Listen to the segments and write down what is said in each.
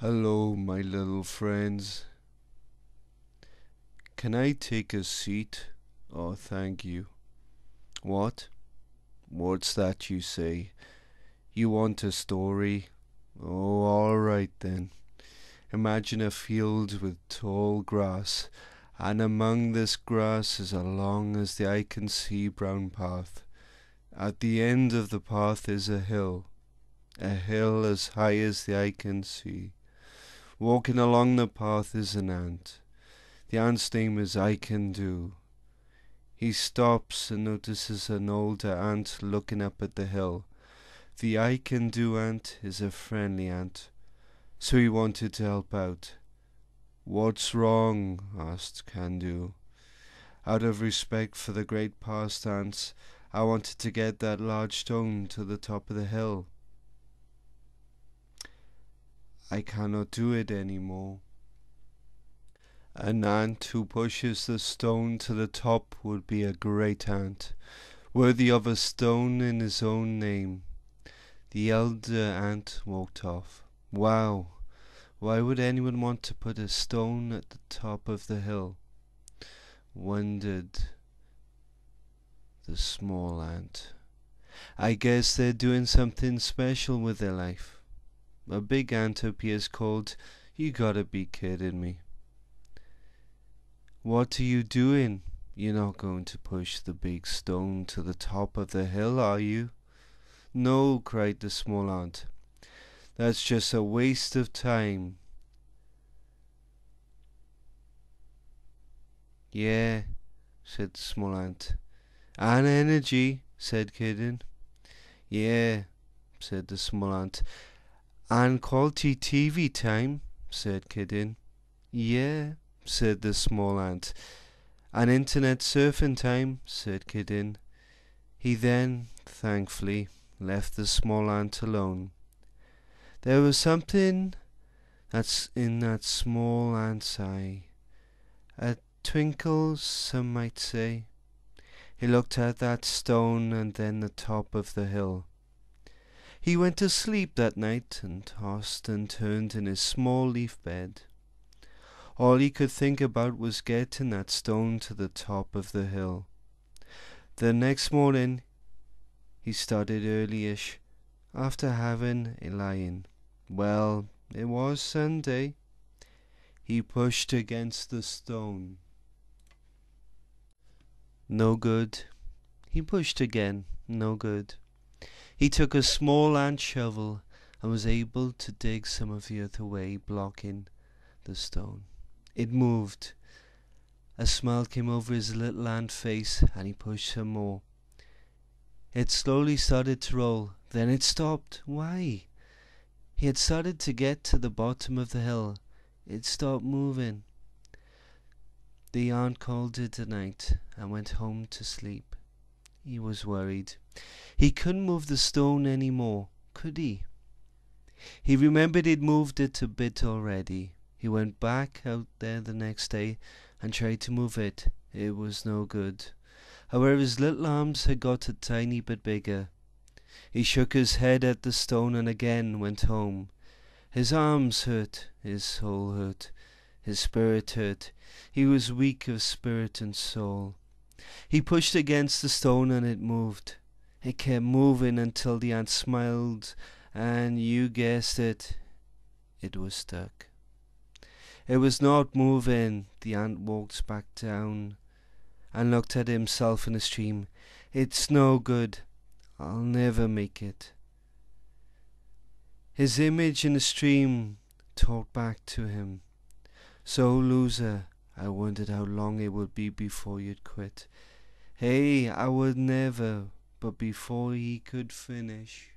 Hello, my little friends. Can I take a seat? Oh, thank you. What? What's that you say? You want a story? Oh, alright then. Imagine a field with tall grass, and among this grass is a long as the eye can see brown path. At the end of the path is a hill as high as the eye can see. Walking along the path is an ant. The ant's name is I Can Do. He stops and notices an older ant looking up at the hill. The I Can Do ant is a friendly ant, so he wanted to help out. "What's wrong?" asked Can Do. "Out of respect for the great past ants, I wanted to get that large stone to the top of the hill. I cannot do it any more." An ant who pushes the stone to the top would be a great ant, worthy of a stone in his own name. The elder ant walked off. Wow, why would anyone want to put a stone at the top of the hill? Wondered the small ant. I guess they're doing something special with their life. A big ant appears called, "You gotta be kidding me. What are you doing? You're not going to push the big stone to the top of the hill, are you?" "No," cried the small ant. "That's just a waste of time." "Yeah," said the small ant. "And energy," said Kiddin. "Yeah," said the small ant. "And quality TV time," said Kiddin. "Yeah," said the small ant. "And internet surfing time," said Kiddin. He then, thankfully, left the small ant alone. There was something that's in that small ant's eye. A twinkle, some might say. He looked at that stone and then the top of the hill. He went to sleep that night and tossed and turned in his small leaf bed. All he could think about was getting that stone to the top of the hill. The next morning he started early-ish, after having a lie-in. Well, it was Sunday. He pushed against the stone. No good. He pushed again. No good. He took a small ant shovel and was able to dig some of the earth away, blocking the stone. It moved. A smile came over his little ant face, and he pushed some more. It slowly started to roll. Then it stopped. Why? He had started to get to the bottom of the hill. It stopped moving. The ant called it a night and went home to sleep. He was worried. He couldn't move the stone any more, could he? He remembered he'd moved it a bit already. He went back out there the next day and tried to move it. It was no good. However, his little arms had got a tiny bit bigger. He shook his head at the stone and again went home. His arms hurt, his soul hurt, his spirit hurt. He was weak of spirit and soul. He pushed against the stone and it moved. It kept moving until the ant smiled, and you guessed it, it was stuck. It was not moving. The ant walked back down and looked at himself in the stream. "It's no good. I'll never make it." His image in the stream talked back to him. "So, loser, I wondered how long it would be before you'd quit." Hey, I would never, but before he could finish,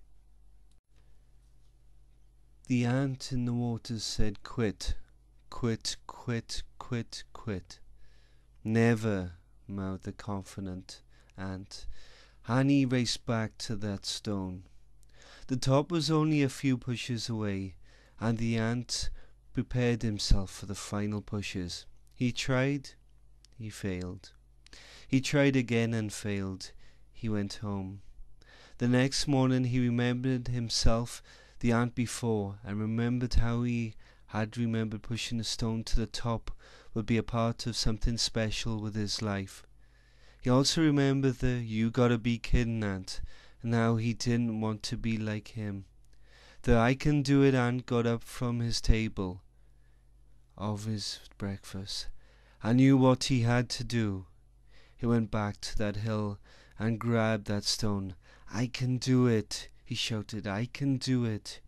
the ant in the water said, "Quit, quit, quit, quit, quit." "Never," mouthed the confident ant, and he raced back to that stone. The top was only a few pushes away, and the ant prepared himself for the final pushes. He tried, he failed. He tried again and failed. He went home. The next morning he remembered himself the ant before, and remembered how he had remembered pushing the stone to the top would be a part of something special with his life. He also remembered the "you gotta be kiddin' ant," and how he didn't want to be like him. The "I can do it" ant got up from his table of his breakfast and knew what he had to do. He went back to that hill and grabbed that stone. "I can do it," he shouted. "I can do it."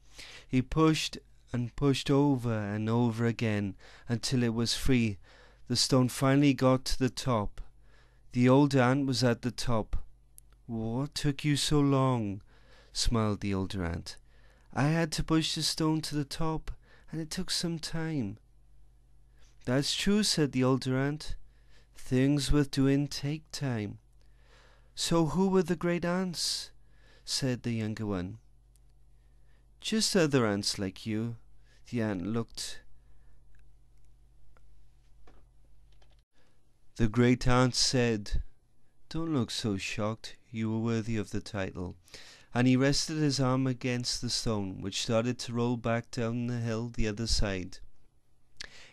He pushed and pushed over and over again until it was free. The stone finally got to the top. The older ant was at the top. "What took you so long?" smiled the older ant. "I had to push the stone to the top, and it took some time." "That's true," said the older ant. "Things worth doing take time." "So who were the great ants?" said the younger one. "Just other ants like you." The ant looked. The great ant said, "Don't look so shocked. You are worthy of the title." And he rested his arm against the stone, which started to roll back down the hill the other side.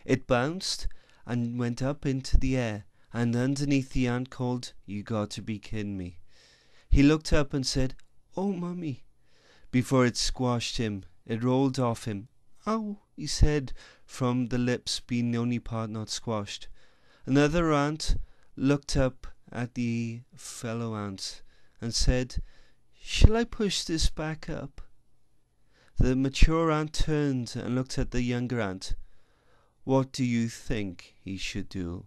It bounced and went up into the air, and underneath the ant called, "You got to be kidding me." He looked up and said, "Oh, Mummy." Before it squashed him, it rolled off him. "Ow," he said, from the lips being the only part not squashed. Another ant looked up at the fellow ants and said, "Shall I push this back up?" The mature ant turned and looked at the younger ant. "What do you think he should do?"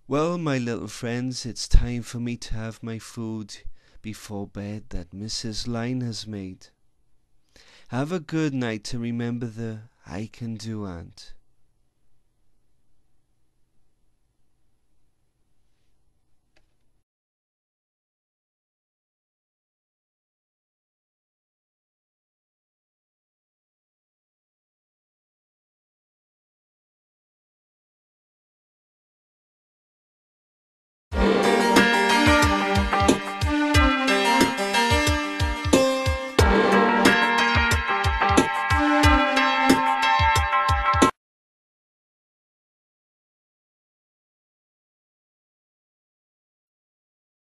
"Well, my little friends, it's time for me to have my food before bed that Mrs. Lion has made. Have a good night and remember the "I can do" ant."